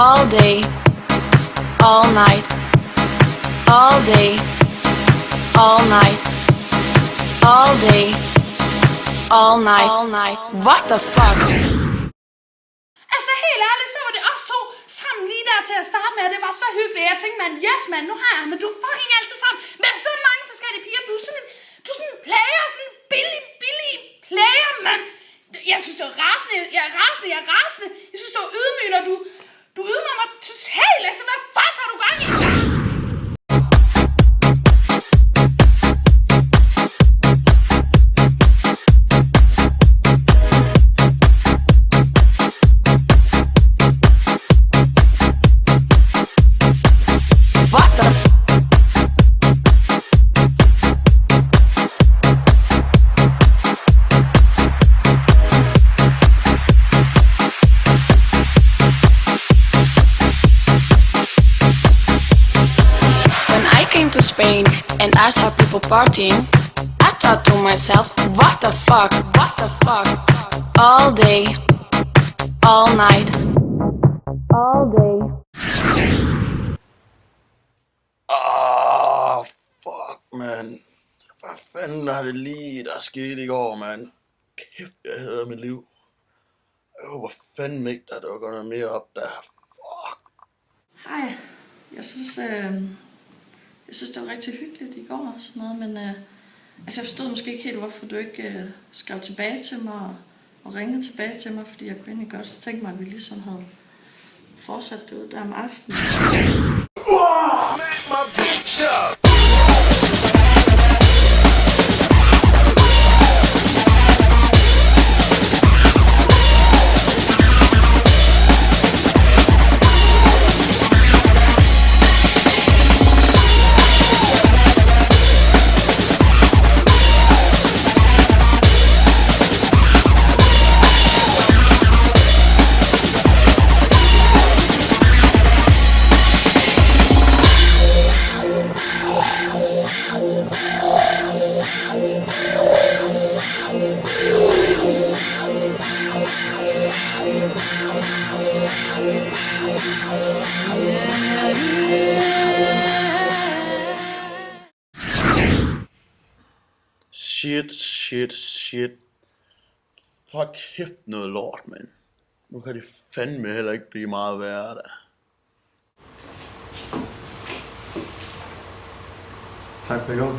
all day, all night, all day, all night, all day, all night, all night. What the fuck? Altså helt ærligt, så var det os to sammen lige der til at starte med, og det var så hyggeligt. Jeg tænkte, man, yes man, nu har jeg, men du er fucking altid sammen med så mange forskellige piger. Du er sådan en player, sådan en billig player, mand. Jeg synes, det er rasende, jeg er rasende. Jeg synes, det er ydmygende, og du ydmyger mig totalt. Altså, hvad fuck har du gang i? To Spain and I saw people partying, I thought to myself, what the fuck, all day, all night, all day. Fuck, man. Hvad fanden har det lige, der skete i går, man? Kæft, jeg hader mit liv. Jeg håber fandme ikke, der dukker noget mere op der. Fuck. Hej, jeg synes, det var rigtig hyggeligt i går og sådan noget, men altså jeg forstod måske ikke helt, hvorfor du ikke skrev tilbage til mig og ringede tilbage til mig, fordi jeg kunne egentlig godt tænke mig, at vi ligesom havde fortsat det ud der om aftenen. Shit. For kæft noget lort, mand. Nu kan det fandme heller ikke blive meget værre, da. Tak for i går.